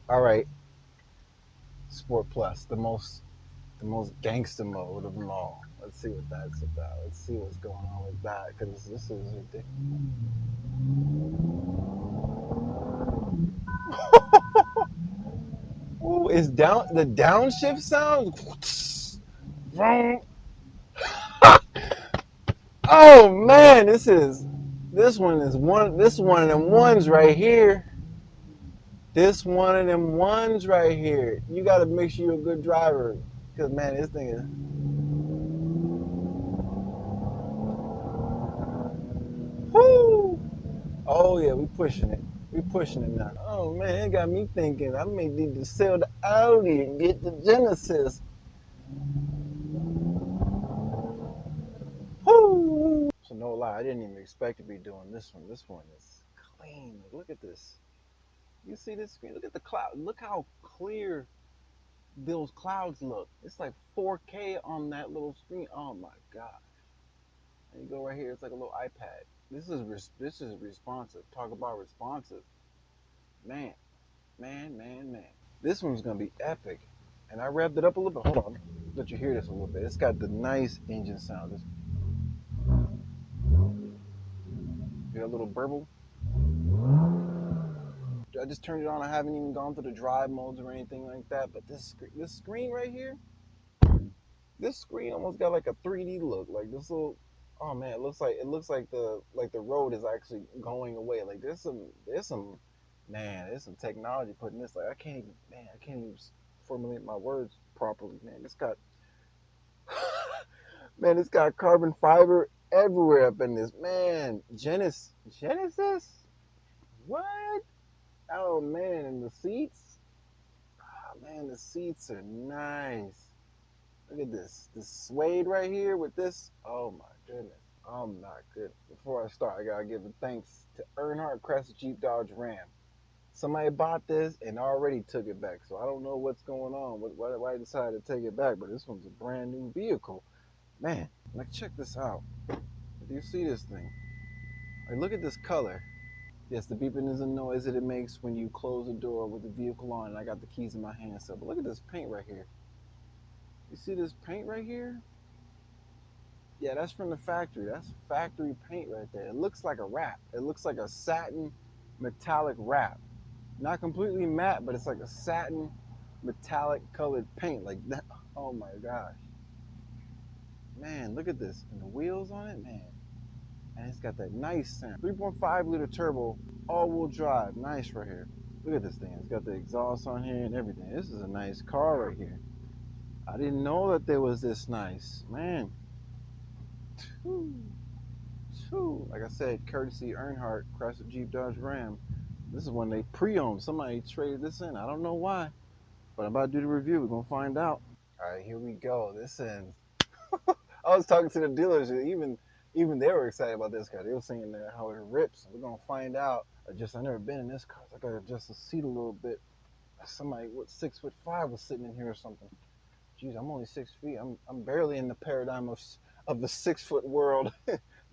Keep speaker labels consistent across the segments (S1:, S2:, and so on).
S1: All right, Sport Plus, the most gangster mode of them all. Let's see what that's about. Let's see what's going on with that, because this is ridiculous. Oh, is down the downshift sound? Oh man, this one of them ones right here. This one of them ones right here. You got to make sure you're a good driver, because man, this thing is. Whoo! Oh yeah, we pushing it. We pushing it now. Oh man, it got me thinking. I may need to sell the Audi and get the Genesis. Whoo! So no lie, I didn't even expect to be doing this one. This one is clean. Like, look at this. You see this screen? Look at the cloud. Look how clear those clouds look. It's like 4K on that little screen. Oh my gosh. And you go right here. It's like a little iPad. This is responsive. Talk about responsive. Man, man. This one's gonna be epic. And I revved it up a little bit. Hold on. Let you hear this a little bit. It's got the nice engine sound. This, you got a little burble. I just turned it on. I haven't even gone through the drive modes or anything like that. But this screen right here, this screen almost got like a 3D look. Like this little, oh man, it looks like the road is actually going away. Like there's some technology put in this. Like I can't even formulate my words properly. Man, man, it's got carbon fiber everywhere up in this. Man, Genesis, what? Oh man, and the seats. Oh man, the seats are nice. Look at this suede right here with this. Oh my goodness. I'm not good. Before I start, I gotta give a thanks to Earnhardt Crest Jeep Dodge Ram. Somebody bought this and already took it back, so I don't know what's going on. Why I decided to take it back, but this one's a brand new vehicle. Man, like check this out. Do you see this thing? Like, look at this color. Yes, the beeping is a noise that it makes when you close the door with the vehicle on, and I got the keys in my hand. So, but look at this paint right here. You see this paint right here? Yeah, that's from the factory. That's factory paint right there. It looks like a wrap. It looks like a satin metallic wrap. Not completely matte, but it's like a satin metallic colored paint. Like that. Oh my gosh. Man, look at this. And the wheels on it, man. And it's got that nice sound. 3.5 liter turbo, all-wheel drive. Nice right here. Look at this thing. It's got the exhaust on here and everything. This is a nice car right here. I didn't know that they was this nice. Man. Like I said, courtesy Earnhardt, Chrysler Jeep Dodge Ram. This is one they pre-owned. Somebody traded this in. I don't know why, but I'm about to do the review. We're gonna find out. All right, here we go. This is. I was talking to the dealers. Even they were excited about this car. They were saying that how it rips. We're gonna find out. I never been in this car. So I gotta adjust the seat a little bit. Somebody what 6'5" was sitting in here or something. Jeez, I'm only 6 feet. I'm barely in the paradigm of the 6 foot world.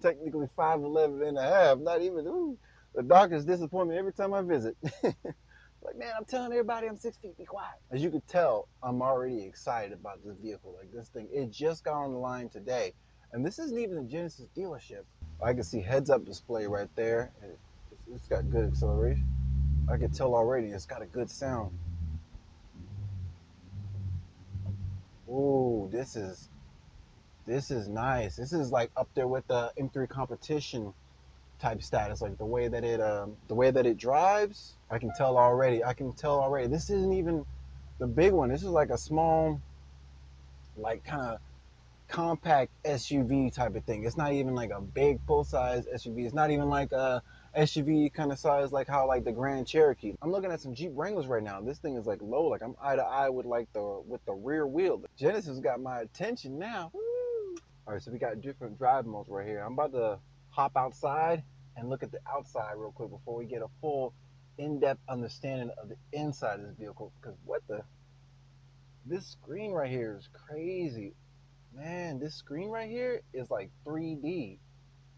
S1: Technically 5'11" and a half. Not even. Ooh, the doctors disappoint me every time I visit. Like, man, I'm telling everybody I'm 6 feet. Be quiet. As you could tell, I'm already excited about this vehicle. Like this thing, it just got on the line today, and this isn't even a Genesis dealership. I can see heads-up display right there. It's got good acceleration. I can tell already. It's got a good sound. Ooh, this is nice. This is like up there with the M3 competition type status, like the way that it drives. I can tell already. This isn't even the big one. This is like a small, like kind of compact SUV type of thing. It's not even like a big full size SUV. It's not even like a SUV kind of size like how like the Grand Cherokee. I'm looking at some Jeep Wranglers right now. This thing is like low. Like I'm eye to eye with like the rear wheel. Genesis got my attention now. Woo! All right, so we got different drive modes right here. I'm about to hop outside and look at the outside real quick before we get a full in-depth understanding of the inside of this vehicle. Because this screen right here is crazy. Man, this screen right here is like 3D.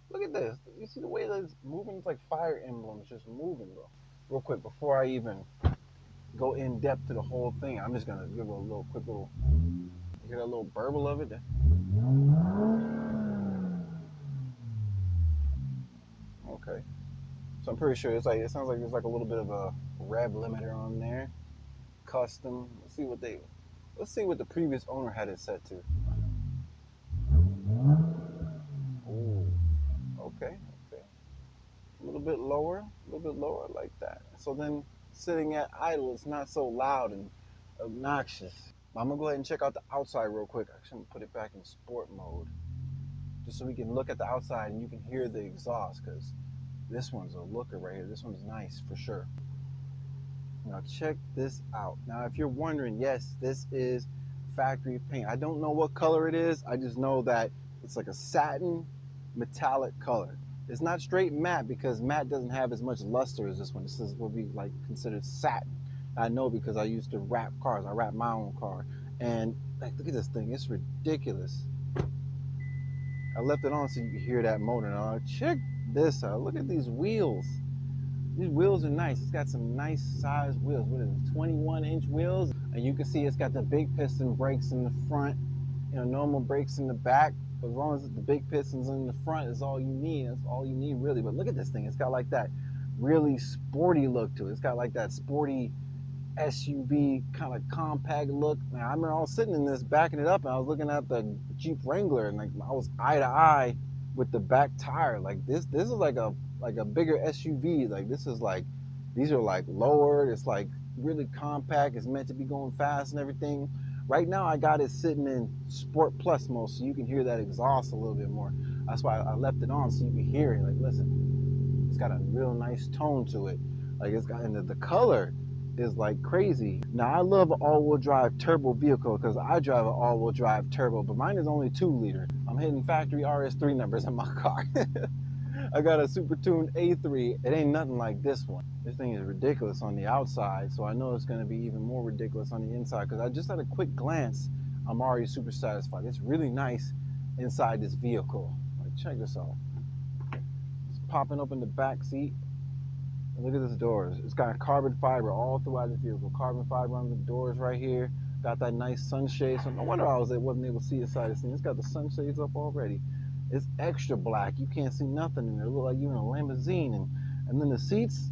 S1: Look at this. You see the way that it's moving? It's like fire emblems just moving, bro. Real quick, before I even go in depth to the whole thing. I'm just gonna give a little quick little, you hear that little burble of it? Okay. So I'm pretty sure it's like, it sounds like there's like a little bit of a rev limiter on there. Custom. Let's see what the previous owner had it set to. Ooh. Okay. Okay. A little bit lower like that. So then sitting at idle, it's not so loud and obnoxious. I'm gonna go ahead and check out the outside real quick. Actually, I'm gonna put it back in sport mode just so we can look at the outside and you can hear the exhaust, because this one's a looker right here. This one's nice for sure. Now check this out. Now if you're wondering, yes, this is factory paint. I don't know what color it is. I just know that it's like a satin metallic color. It's not straight matte because matte doesn't have as much luster as this one. This is what we like considered satin. I know because I used to wrap cars. I wrapped my own car. And like, look at this thing. It's ridiculous. I left it on so you can hear that motor. Now check this out. Look at these wheels. These wheels are nice. It's got some nice size wheels. What is it, 21-inch wheels? And you can see it's got the big piston brakes in the front, normal brakes in the back. But as long as the big pistons in the front is all you need, that's all you need really. But look at this thing. It's got like that really sporty look to it. It's got like that sporty SUV kind of compact look. Now, I remember I was sitting in this backing it up and I was looking at the Jeep Wrangler and like I was eye to eye with the back tire. Like this is like a bigger SUV. Like this is like, these are like lowered. It's like really compact. It's meant to be going fast and everything. Right now I got it sitting in Sport Plus mode so you can hear that exhaust a little bit more. That's why I left it on so you can hear it. Like listen, it's got a real nice tone to it. Like it's got, and the color is like crazy. Now I love an all-wheel drive turbo vehicle because I drive an all-wheel drive turbo, but mine is only 2-liter. I'm hitting factory RS3 numbers in my car. I got a super tuned A3. It ain't nothing like this one. This thing is ridiculous on the outside, so I know it's going to be even more ridiculous on the inside because I just had a quick glance. I'm already super satisfied. It's really nice inside this vehicle. Like, check this out. It's popping open the back seat. And look at this doors. It's got carbon fiber all throughout the vehicle. Carbon fiber on the doors right here. Got that nice sunshade. So no wonder I wasn't able to see inside this thing. It's got the sunshades up already. It's extra black. You can't see nothing in there. It looks like you're in a limousine. And then the seats,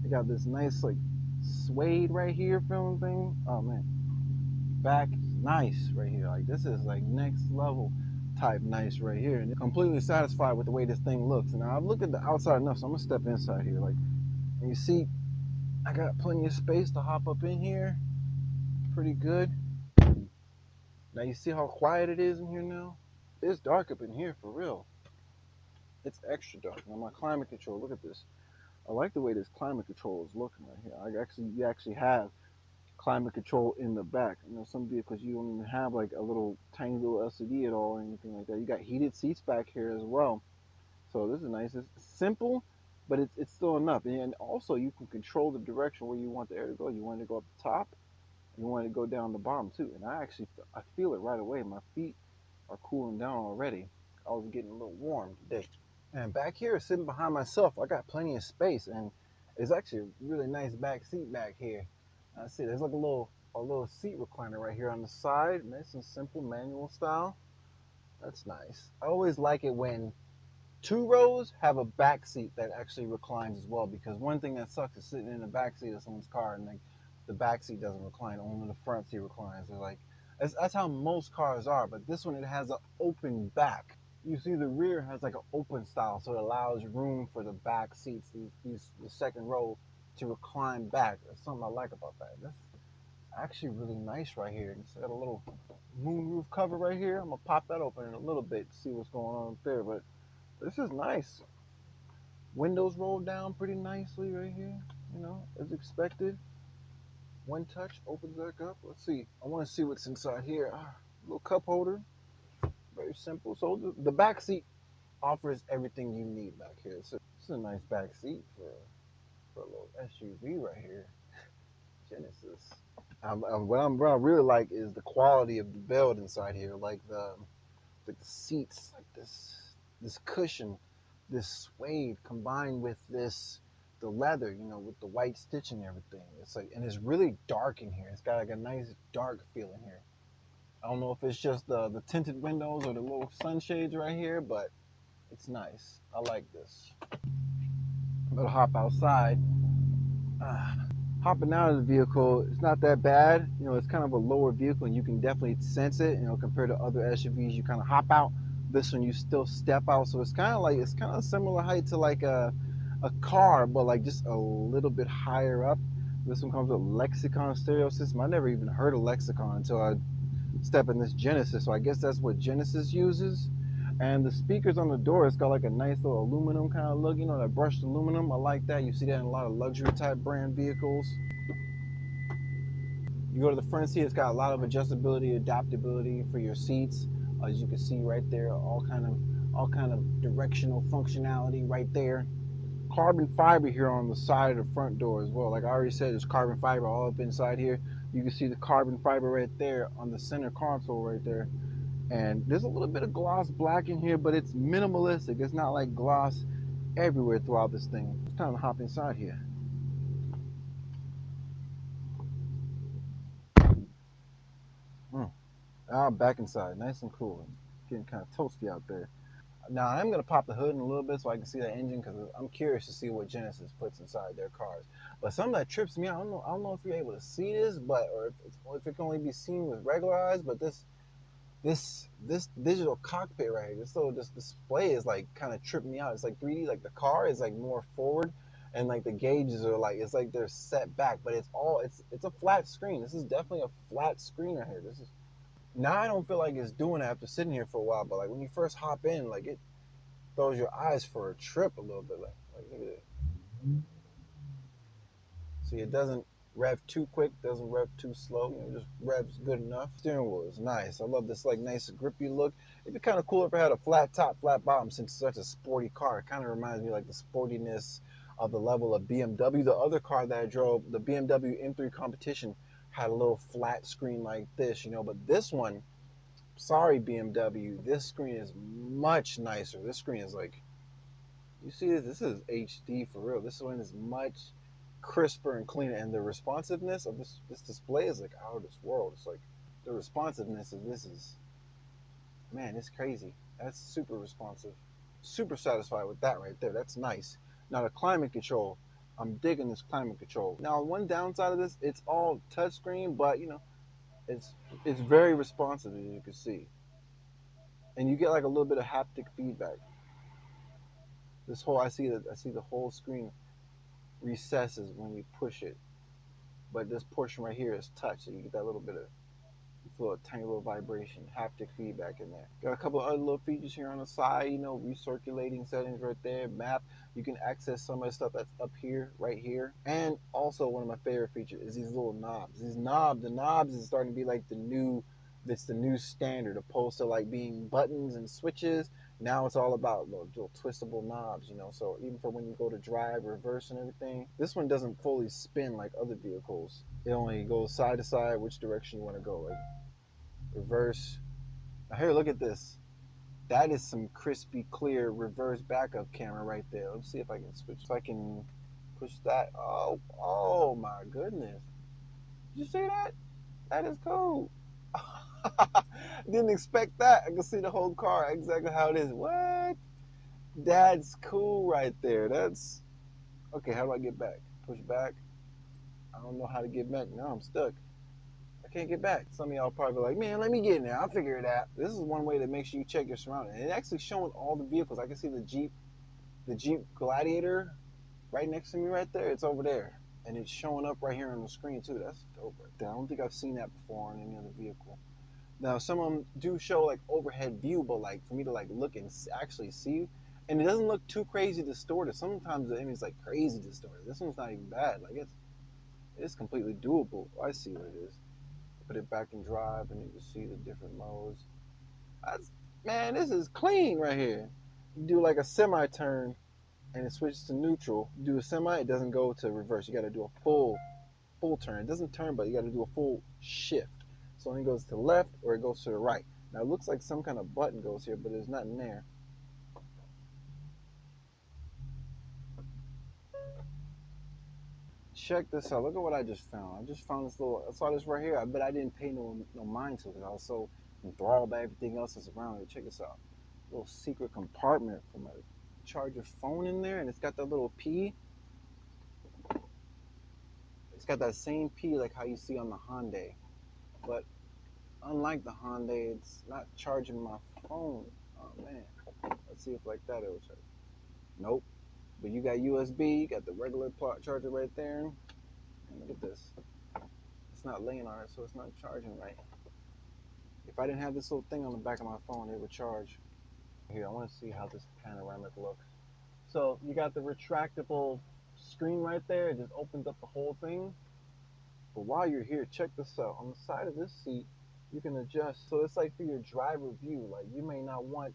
S1: they got this nice like suede right here feeling thing. Oh man. Back nice right here. Like this is like next level type nice right here. And completely satisfied with the way this thing looks. And now I've looked at the outside enough, so I'm gonna step inside here. Like, and you see, I got plenty of space to hop up in here. Pretty good. Now you see how quiet it is in here now? It's dark up in here for real. It's extra dark. Now my climate control, look at this. I like the way this climate control is looking right here. You actually have climate control in the back. Some vehicles you don't even have like a little tiny little LCD at all or anything like that. You got heated seats back here as well. So this is nice. It's simple, but it's still enough. And also you can control the direction where you want the air to go. You want it to go up the top, you want it to go down the bottom too. And I feel it right away. My feet are cooling down already. I was getting a little warm today. And back here, sitting behind myself, I got plenty of space, and it's actually a really nice back seat back here. I see there's like a little seat recliner right here on the side, nice and simple manual style. That's nice. I always like it when two rows have a back seat that actually reclines as well, because one thing that sucks is sitting in the back seat of someone's car and like the back seat doesn't recline, only the front seat reclines. They're like, that's how most cars are, but this one, it has an open back. You see the rear has like an open style, so it allows room for the back seats, the second row, to recline back. That's something I like about that. That's actually really nice right here. It's got a little moonroof cover right here. I'm gonna pop that open in a little bit to see what's going on up there, but this is nice. Windows rolled down pretty nicely right here, as expected. One touch opens back up. Let's see. I want to see what's inside here. Little cup holder. Very simple. So the back seat offers everything you need back here. So this is a nice back seat for a little SUV right here. Genesis. What I really like is the quality of the build inside here. Like the seats, like this cushion, this suede combined with the the leather, you know, with the white stitching and everything. It's like, and it's really dark in here. It's got like a nice dark feel in here. I don't know if it's just the tinted windows or the little sunshades right here, but it's nice. I like this. I'm gonna hop outside. Hopping out of the vehicle, it's not that bad. You know, it's kind of a lower vehicle and you can definitely sense it, you know, compared to other SUVs. You kind of hop out. This one, you still step out. So it's kind of similar height to like a car, but like just a little bit higher up. This one comes with Lexicon stereo system. I never even heard of Lexicon until I stepped in this Genesis. So I guess that's what Genesis uses. And the speakers on the door, it's got like a nice little aluminum kind of look, you know, that brushed aluminum. I like that. You see that in a lot of luxury type brand vehicles. You go to the front seat, it's got a lot of adjustability, adaptability for your seats. As you can see right there, all kind of directional functionality right there. Carbon fiber here on the side of the front door as well. Like I already said, there's carbon fiber all up inside here. You can see the carbon fiber right there on the center console right there. And there's a little bit of gloss black in here, but it's minimalistic. It's not like gloss everywhere throughout this thing. It's time to hop inside here. Now I'm back inside, nice and cool. Getting kind of toasty out there. Now I'm gonna pop the hood in a little bit so I can see that engine because I'm curious to see what Genesis puts inside their cars. But something that trips me out, I don't know if you're able to see this, but or if it can only be seen with regular eyes, but this digital cockpit right here, this display is like kind of tripping me out. It's like 3D, like the car is like more forward, and like the gauges are like it's like they're set back, but it's a flat screen. This is definitely a flat screen right here. This is now I don't feel like it's doing it after sitting here for a while, but like when you first hop in, like it throws your eyes for a trip a little bit. Like look at it. See, it doesn't rev too quick, doesn't rev too slow. You know, just revs good enough. Steering wheel is nice. I love this like nice grippy look. It'd be kind of cool if it had a flat top, flat bottom since it's such a sporty car. It kind of reminds me like the sportiness of the level of BMW. The other car that I drove, the BMW M3 Competition, had a little flat screen like this, you know, but this one, sorry BMW, this screen is much nicer. This screen is like, you see this? This is HD for real. This one is much crisper and cleaner, and the responsiveness of this display is like out of this world. It's like the responsiveness of this is, man, it's crazy. That's super responsive. Super satisfied with that right there. That's nice. Now the climate control, I'm digging this climate control. Now one downside of this, it's all touchscreen, but you know, it's very responsive as you can see, and you get like a little bit of haptic feedback. This whole I see the whole screen recesses when you push it, but this portion right here is touch, so you get that little bit of, you feel a tiny little vibration, haptic feedback in there. Got a couple of other little features here on the side, you know, recirculating settings right there, map. You can access some of the stuff that's up here, right here. And also one of my favorite features is these little knobs. The knobs is starting to be like the new standard, opposed to like being buttons and switches. Now it's all about little twistable knobs, you know, so even for when you go to drive, reverse and everything. This one doesn't fully spin like other vehicles. It only goes side to side, which direction you want to go, like reverse. Now here, look at this. That is some crispy, clear reverse backup camera right there. Let's see if I can switch. If I can push that. Oh my goodness. Did you see that? That is cool. Didn't expect that. I can see the whole car exactly how it is. What? That's cool right there. That's okay. How do I get back? Push back. I don't know how to get back. Now I'm stuck. I can't get back. Some of y'all probably like, man, let me get in there. I'll figure it out. This is one way to make sure you check your surroundings. And it's actually showing all the vehicles. I can see the Jeep Gladiator right next to me right there. It's over there. And it's showing up right here on the screen too. That's dope right there. I don't think I've seen that before on any other vehicle. Now, some of them do show like overhead view, but like for me to like look and actually see, and it doesn't look too crazy distorted. Sometimes the image is like crazy distorted. This one's not even bad. Like it's completely doable. I see what it is. Put it back in drive, and you can see the different modes. Man, this is clean right here. You do like a semi-turn, and it switches to neutral. You do a semi, it doesn't go to reverse. You got to do a full turn. It doesn't turn, but you got to do a full shift. So it goes to the left or it goes to the right. Now it looks like some kind of button goes here, but there's nothing there. Check this out. Look at what I just found. I just found this little. I saw this right here. I bet I didn't pay no mind to it. I was so enthralled by everything else that's around it. Check this out. Little secret compartment for my charge your phone in there, and it's got that little P. It's got that same P like how you see on the Hyundai, but unlike the Hyundai, it's not charging my phone. Oh man. Let's see if like that it'll charge. Nope. But you got USB. You got the regular plot charger right there. And look at this. It's not laying on it, so it's not charging right. If I didn't have this little thing on the back of my phone, it would charge. Here, I want to see how this panoramic looks. So you got the retractable screen right there. It just opens up the whole thing. But while you're here, check this out. On the side of this seat, you can adjust. So it's like for your driver view. Like you may not want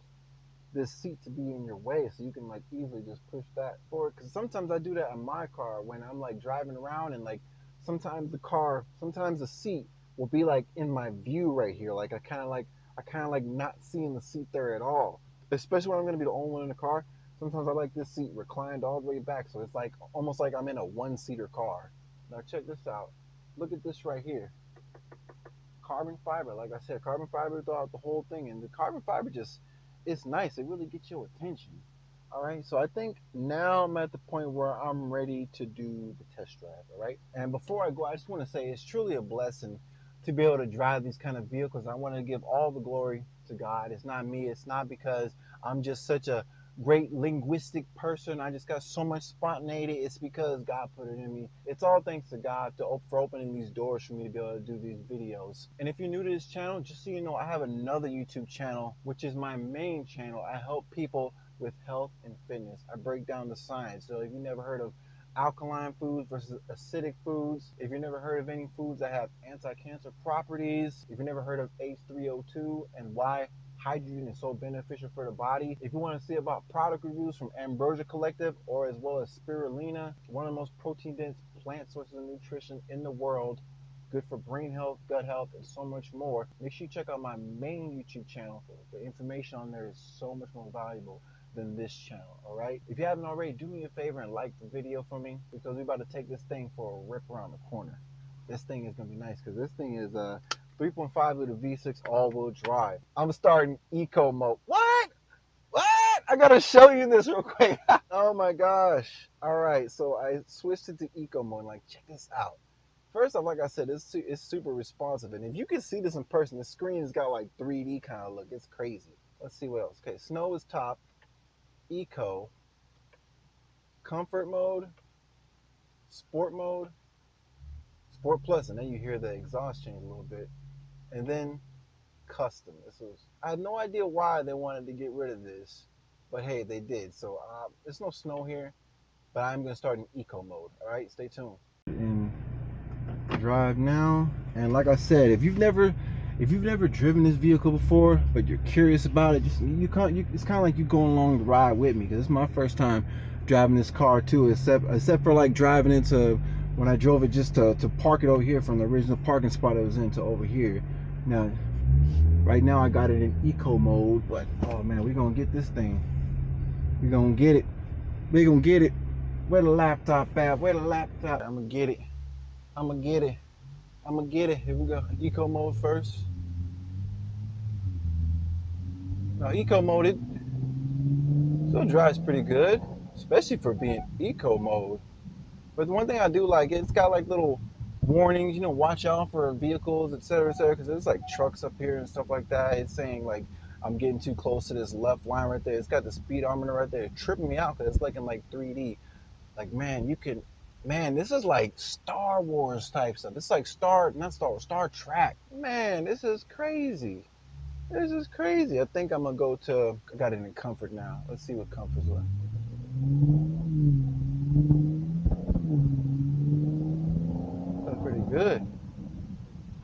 S1: this seat to be in your way, so you can like easily just push that forward. Because sometimes I do that in my car when I'm like driving around, and like sometimes the seat will be like in my view right here. Like I kind of like not seeing the seat there at all. Especially when I'm gonna be the only one in the car. Sometimes I like this seat reclined all the way back, so it's like almost like I'm in a one-seater car. Now check this out. Look at this right here. Carbon fiber, like I said, carbon fiber throughout the whole thing, and the carbon fiber just, it's nice. It really gets your attention. All right, so I think now I'm at the point where I'm ready to do the test drive. All right, and before I go, I just want to say it's truly a blessing to be able to drive these kind of vehicles. I want to give all the glory to God. It's not me. It's not because I'm just such a great linguistic person. I just got so much spontaneity. It's because God put it in me. It's all thanks to God for opening these doors for me to be able to do these videos. And if you're new to this channel, just so you know, I have another YouTube channel, which is my main channel. I help people with health and fitness. I break down the science. So if you never heard of alkaline foods versus acidic foods, if you've never heard of any foods that have anti-cancer properties, if you've never heard of H3O2 and why hydrogen is so beneficial for the body, if you want to see about product reviews from Ambrosia Collective or as well as spirulina, one of the most protein-dense plant sources of nutrition in the world, good for brain health, gut health, and so much more, make sure you check out my main YouTube channel. The information on there is so much more valuable than this channel. All right, if you haven't already, do me a favor and like the video for me, because we're about to take this thing for a rip around the corner. This thing is gonna be nice because this thing is 3.5 liter V6 all-wheel drive. I'm starting eco mode. What I gotta show you this real quick. Oh my gosh. All right, so I switched it to eco mode. Like, check this out. First off, like I said, it's super responsive, and if you can see this in person, the screen has got like 3D kind of look. It's crazy. Let's see what else. Okay, snow is top, eco, comfort mode, sport mode, sport plus, and then you hear the exhaust change a little bit, and then custom. I had no idea why they wanted to get rid of this, but hey, they did. So there's no snow here, but I'm gonna start in eco mode. All right, stay tuned. And drive now. And like I said, if you've never driven this vehicle before, but you're curious about it, just it's kind of like you going along the ride with me, because it's my first time driving this car too, except for like driving into when I drove it just to park it over here from the original parking spot it was in to over here. Now right now I got it in eco mode, but oh man, we're gonna get this thing. We're gonna get it. We're gonna get it. Where the laptop at? Where the laptop? I'm gonna get it. I'm gonna get it. I'm gonna get it. Here we go. Eco mode first. Now eco mode, it still drives pretty good, especially for being eco mode. But the one thing I do like, it's got like little warnings, you know, watch out for vehicles, etc., etc., because there's like trucks up here and stuff like that. It's saying like I'm getting too close to this left line right there. It's got the speedometer right there. It's tripping me out because it's like in like 3D. Like, man, this is like Star Wars type stuff. It's like not Star Wars, Star Trek. Man, this is crazy. This is crazy. I think I'm gonna go to, I got it in comfort now. Let's see what comfort's like. That's pretty good.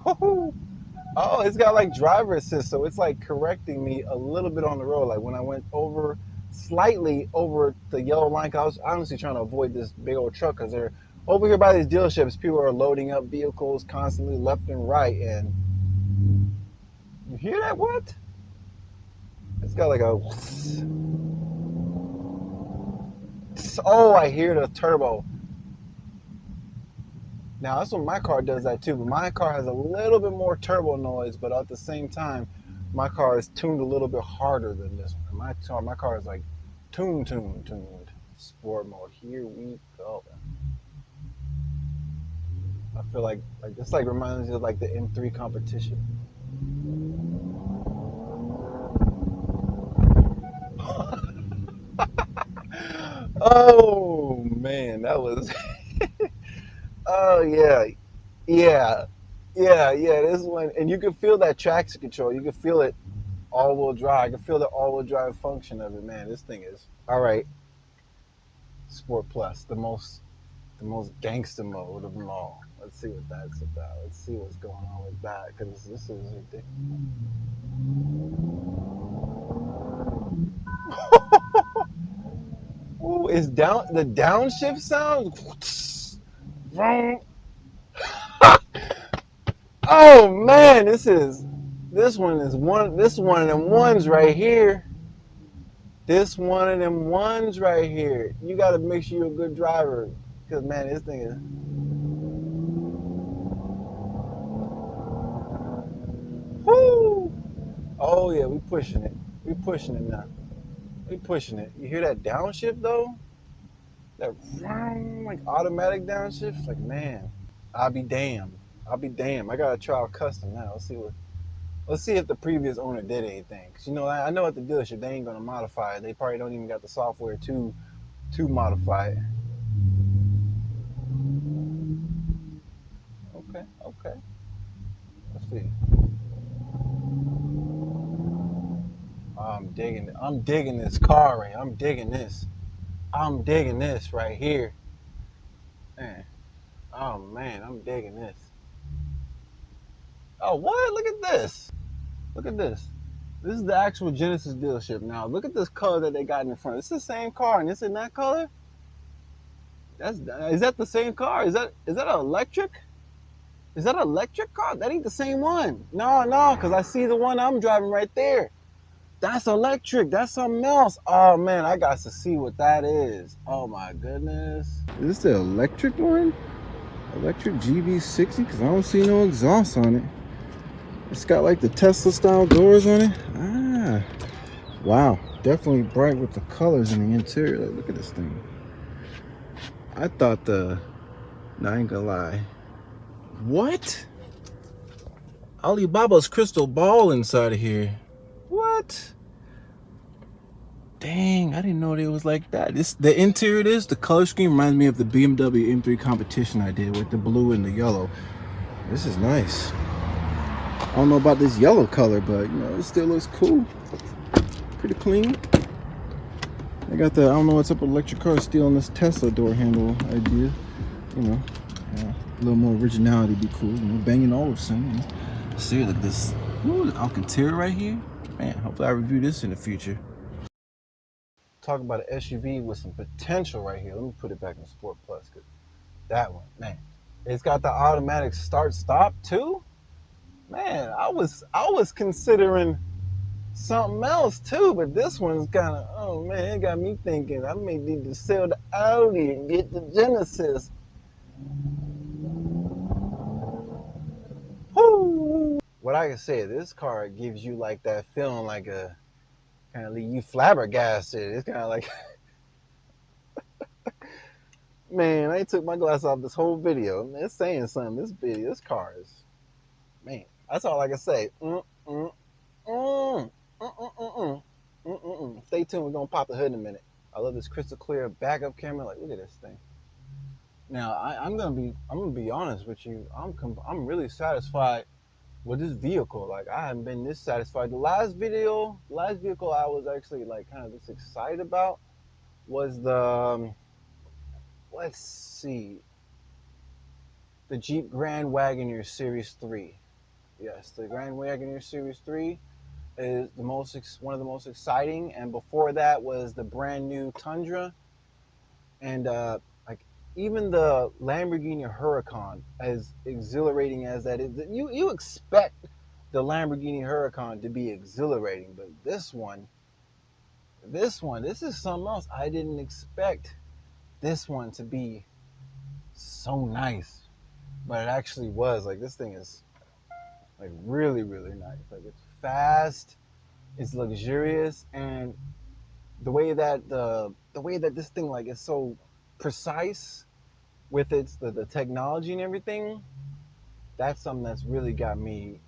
S1: Woo-hoo. Oh, it's got like driver assist, so it's like correcting me a little bit on the road. Like when I went slightly over the yellow line, 'cause I was honestly trying to avoid this big old truck, because they're over here by these dealerships. People are loading up vehicles constantly left and right, and you hear that? What? It's got like a, oh, I hear the turbo. Now that's what my car does that too, but my car has a little bit more turbo noise, but at the same time, my car is tuned a little bit harder than this one. My car is like tuned. Sport mode. Here we go. I feel like this like reminds me of like the M3 competition. Oh man, that was. Oh yeah, yeah. This one, and you can feel that traction control. You can feel it all-wheel drive. I can feel the all-wheel drive function of it. Man, this thing is all right. Sport Plus, the most gangster mode of them all. Let's see what that's about. Let's see what's going on with that, because this is ridiculous. Ooh, is down the downshift sound? Oh man, this one of them ones right here. This one of them ones right here. You got to make sure you're a good driver, because man, this thing is. Whoo! Oh yeah, we pushing it. We pushing it now. We pushing it. You hear that downshift though? That like automatic downshift. Like man, I'll be damned. I'll be damned. I gotta try a custom now. Let's see if the previous owner did anything. Cause you know, I know at the dealership they ain't gonna modify it. They probably don't even got the software to modify it. Okay. Let's see. I'm digging this car right. I'm digging this. I'm digging this right here. Man. Oh man, I'm digging this. Oh what? Look at this. Look at this. This is the actual Genesis dealership. Now look at this color that they got in the front. It's the same car and it's in that color. Is that the same car? Is that an electric? Is that an electric car? That ain't the same one. No, because I see the one I'm driving right there. That's electric. That's something else. Oh man, I got to see what that is. Oh my goodness. Is this the electric one? Electric GV70? Because I don't see no exhaust on it. It's got like the Tesla style doors on it. Ah, wow. Definitely bright with the colors in the interior. Like, look at this thing. I thought no, I ain't gonna lie. What? Alibaba's crystal ball inside of here. What? Dang, I didn't know it was like that. The interior the color scheme reminds me of the BMW M3 competition I did with the blue and the yellow. This is nice. I don't know about this yellow color, but you know, it still looks cool. Pretty clean. I got I don't know what's up with electric cars stealing this Tesla door handle idea. You know, yeah, a little more originality would be cool. You know, Bang & Olufsen. You know. See, look at this. Ooh, the Alkaline right here. Man, hopefully I review this in the future. Talk about an SUV with some potential right here. Let me put it back in Sport Plus, because that one, man, it's got the automatic start stop too. Man, I was considering something else too, but this one's kind of, oh man, it got me thinking I may need to sell the Audi and get the Genesis. Woo! What I can say, this car gives you like that feeling, like a kind of leave you flabbergasted. It's kind of like, man, I took my glass off this whole video. It's saying something. This car is, man. That's all I can say. Stay tuned. We're gonna pop the hood in a minute. I love this crystal clear backup camera. Like, look at this thing. Now, I'm gonna be honest with you. I'm really satisfied with this vehicle. Like, I haven't been this satisfied. The last vehicle I was actually like kind of this excited about was let's see, the Jeep Grand Wagoneer Series 3. Yes, the Grand Wagoneer Series 3 is one of the most exciting, and before that was the brand new Tundra, and like even the Lamborghini Huracan, as exhilarating as that is, you expect the Lamborghini Huracan to be exhilarating, but this is something else. I didn't expect this one to be so nice. but it actually was. Like, this thing is like really, really nice. Like, it's fast, it's luxurious, and the way that this thing like is so precise with the technology and everything, that's something that's really got me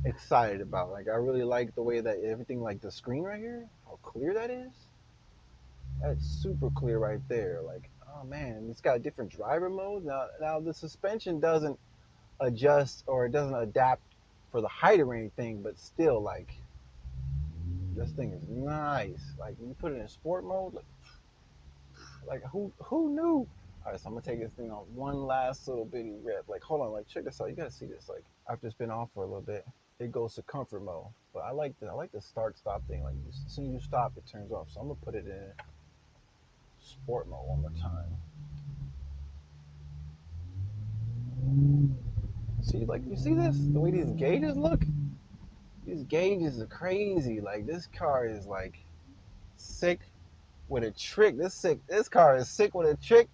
S1: excited about. Like, I really like the way that everything, like the screen right here, how clear that is. That's super clear right there. Like, oh man, it's got different driver modes. Now the suspension doesn't adjust or it doesn't adapt for the height or anything, but still, like, this thing is nice. Like, when you put it in sport mode, like who knew? All right, so I'm gonna take this thing on one last little bitty rip. Like, hold on, like, check this out. You gotta see this. Like, after it's been on for a little bit, it goes to comfort mode. But I like the start stop thing. Like, as soon as you stop, it turns off. So I'm gonna put it in sport mode one more time. See, like, you see this? The way these gauges look? These gauges are crazy. Like, this car is like sick with a trick. This car is sick with a trick.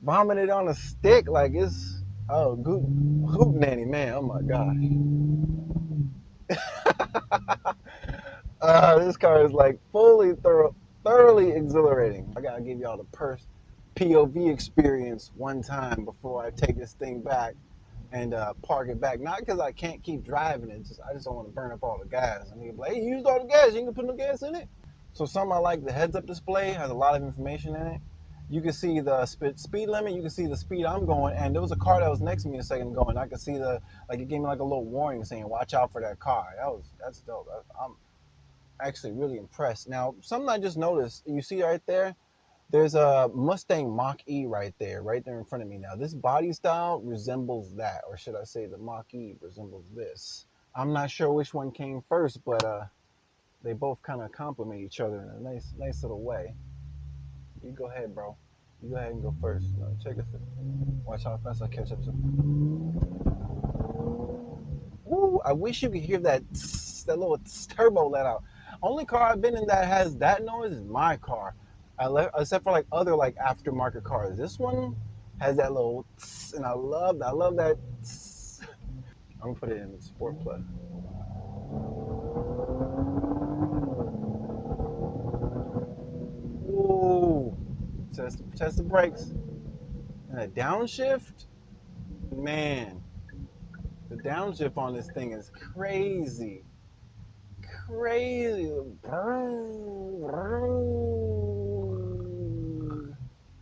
S1: Vomited on a stick. Like, it's hoot nanny, man. Oh my gosh. This car is like thoroughly exhilarating. I gotta give y'all the POV experience one time before I take this thing back and park it back. Not because I can't keep driving it, I just don't want to burn up all the gas. I mean, like, hey, you used all the gas, you can put no gas in it. So something I like, the heads-up display has a lot of information in it. You can see the speed limit, you can see the speed I'm going, and there was a car that was next to me a second ago, and I could see it gave me like a little warning saying, watch out for that car. That's dope. I'm actually really impressed. Now, something I just noticed, you see right there, there's a Mustang Mach-E right there in front of me. Now, this body style resembles that, or should I say the Mach-E resembles this. I'm not sure which one came first, but they both kind of complement each other in a nice little way. You go ahead, bro. You go ahead and go first. No, check this out. Watch how fast I catch up to. Woo! I wish you could hear that little turbo let out. Only car I've been in that has that noise is my car. Except for like other like aftermarket cars. This one has that little and I love that. I'm gonna put it in Sport Plus. Ooh, test the brakes and a downshift. Man, the downshift on this thing is crazy. Crazy.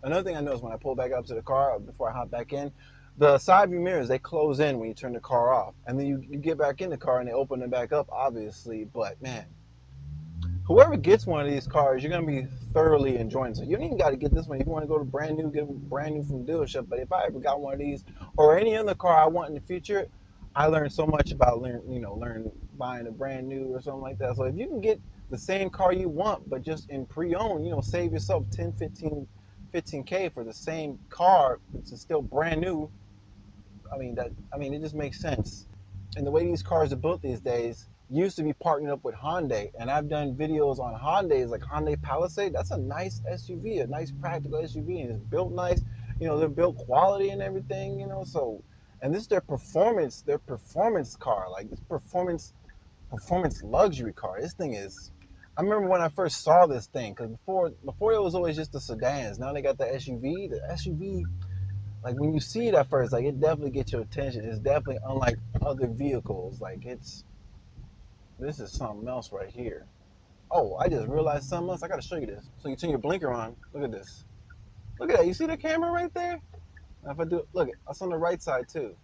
S1: Another thing I noticed when I pull back up to the car before I hop back in, the side view mirrors, they close in when you turn the car off. And then you get back in the car and they open it back up, obviously. But man, whoever gets one of these cars, you're gonna be thoroughly enjoying it. So you don't even got to get this one. If you want to go to brand new, get brand new from the dealership. But if I ever got one of these or any other car I want in the future, I learned so much about learn buying a brand new or something like that. So if you can get the same car you want, but just in pre-owned, save yourself 10, 15K for the same car, which is still brand new. It just makes sense. And the way these cars are built these days, used to be partnered up with Hyundai, and I've done videos on Hyundai's, like Hyundai Palisade. That's a nice SUV, a nice practical SUV, and it's built nice. They're built quality and everything. So, and this is their performance car, like this performance luxury car. This thing is. I remember when I first saw this thing, because before it was always just the sedans. Now they got the SUV. The SUV, like when you see it at first, like it definitely gets your attention. It's definitely unlike other vehicles. Like this is something else right here. Oh, I just realized something else. I gotta show you this. So you turn your blinker on. Look at this. Look at that. You see the camera right there? Now if I do, look, it's on the right side too.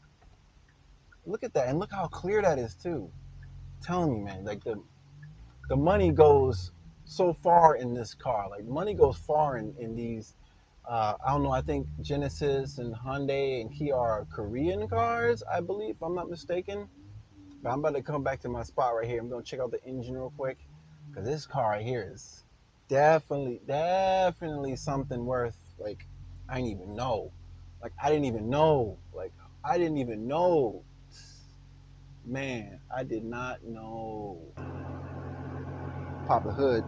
S1: Look at that, and look how clear that is too. I'm telling you, man, like the money goes so far in this car. Like money goes far in these. I don't know. I think Genesis and Hyundai and Kia are Korean cars, I believe, if I'm not mistaken. But I'm about to come back to my spot right here. I'm gonna check out the engine real quick because this car right here is definitely something worth. Like, I didn't even know. Like, I didn't even know. Like, I didn't even know. Man, I did not know. Pop the hood.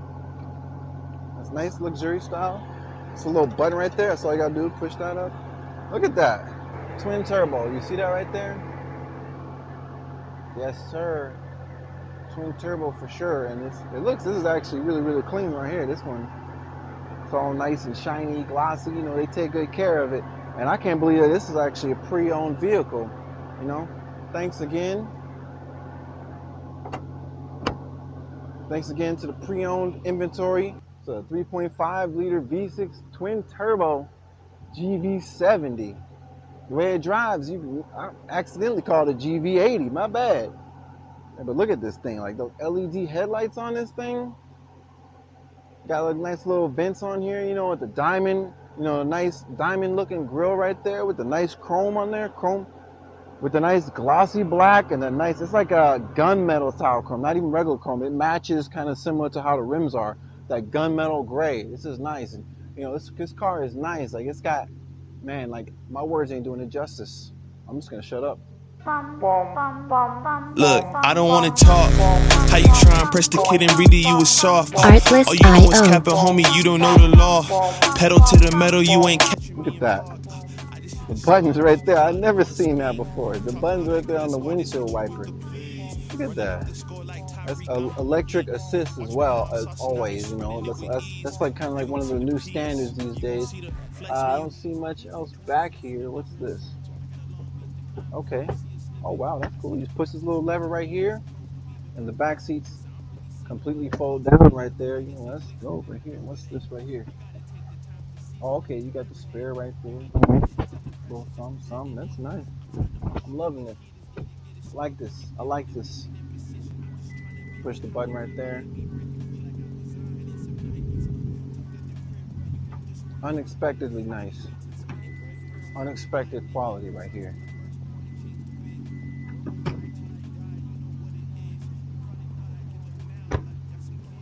S1: That's nice luxury style. It's a little button right there. That's all you gotta do. Push that up. Look at that. Twin turbo. You see that right there? Yes, sir. Twin turbo for sure. And this is actually really, really clean right here. This one, it's all nice and shiny, glossy. You know, they take good care of it. And I can't believe that this is actually a pre-owned vehicle. You know, thanks again. Thanks again to the pre-owned inventory. It's a 3.5 liter V6 twin turbo GV70. The way it drives, I accidentally called it GV80. My bad. Yeah, but look at this thing, like those LED headlights on this thing. Got a nice little vents on here, you know, with the diamond, you know, a nice diamond looking grill right there with the nice chrome on there, chrome with the nice glossy black and the nice, it's like a gunmetal style chrome, not even regular chrome. It matches kind of similar to how the rims are, that gunmetal gray. This is nice. And, you know, this car is nice. Like, it's got, man, like, my words ain't doing it justice. I'm just going to shut up.
S2: Look, I don't wanna talk. How you try and press the kid and read it, you was soft.
S3: Artlist
S2: All you know is
S3: IO.
S2: capping, homie, you don't know the law. Pedal to the metal, you ain't catching
S1: Look
S2: me
S1: at
S2: on
S1: that.
S2: guard.
S1: The buttons right there. I've never seen that before. The buttons right there on the windshield wiper. Look at that. That's electric assist as well, as always. You know, that's like kind of like one of the new standards these days. I don't see much else back here. What's this? Okay. Oh wow, that's cool. You just push this little lever right here, and the back seats completely fold down right there. You know, let's go over here. What's this right here? Oh, okay, you got the spare right there. Little some. That's nice. I'm loving it. I like this. I like this. Push the button right there. Unexpectedly nice. Unexpected quality right here.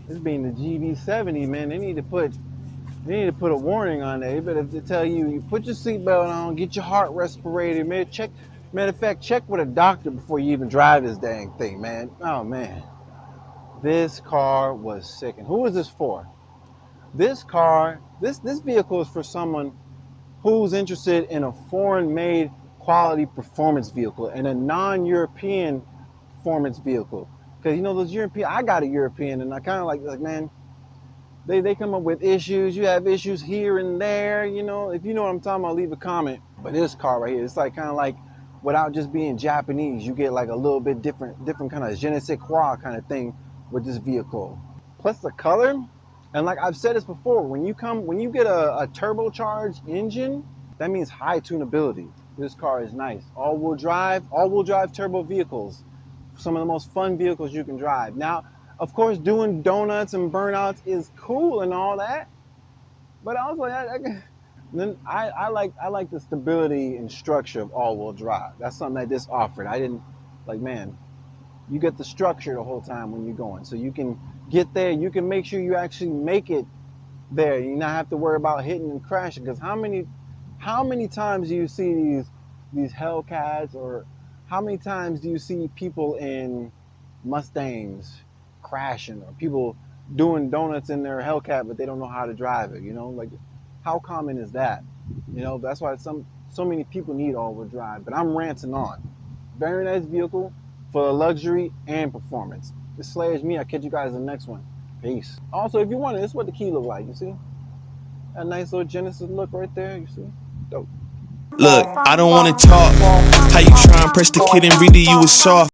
S1: This being the GV70, man, they need to put a warning on there. They better tell you put your seatbelt on, get your heart respirated, man. Matter of fact, check with a doctor before you even drive this dang thing, man. Oh man, this car was sick. And who is this for? This vehicle is for someone who's interested in a foreign-made quality performance vehicle and a non-European performance vehicle. Because you know those European, I got a European, and I kind of like man, they come up with issues. You have issues here and there. You know, if you know what I'm talking about, leave a comment. But this car right here, it's like kind of like without just being Japanese, you get like a little bit different kind of je ne sais quoi kind of thing with this vehicle. Plus the color, and like I've said this before, when you get a turbocharged engine, that means high tunability. This car is nice. All-wheel drive turbo vehicles, some of the most fun vehicles you can drive. Now, of course, doing donuts and burnouts is cool and all that, but also I like the stability and structure of all-wheel drive. That's something that this offered. I didn't like, man. You get the structure the whole time when you're going, so you can get there. You can make sure you actually make it there. You not have to worry about hitting and crashing. Because how many times do you see these Hellcats, or how many times do you see people in Mustangs crashing, or people doing donuts in their Hellcat but they don't know how to drive it? You know, like how common is that? You know, that's why so many people need all-wheel drive. But I'm ranting on. Very nice vehicle for luxury and performance. This Slayer's me. I'll catch you guys in the next one. Peace. Also, if you want it, this is what the key look like. You see? That nice little Genesis look right there. You see? Dope.
S2: Look, I don't wanna talk. How you try and press the kid and read it, you was soft.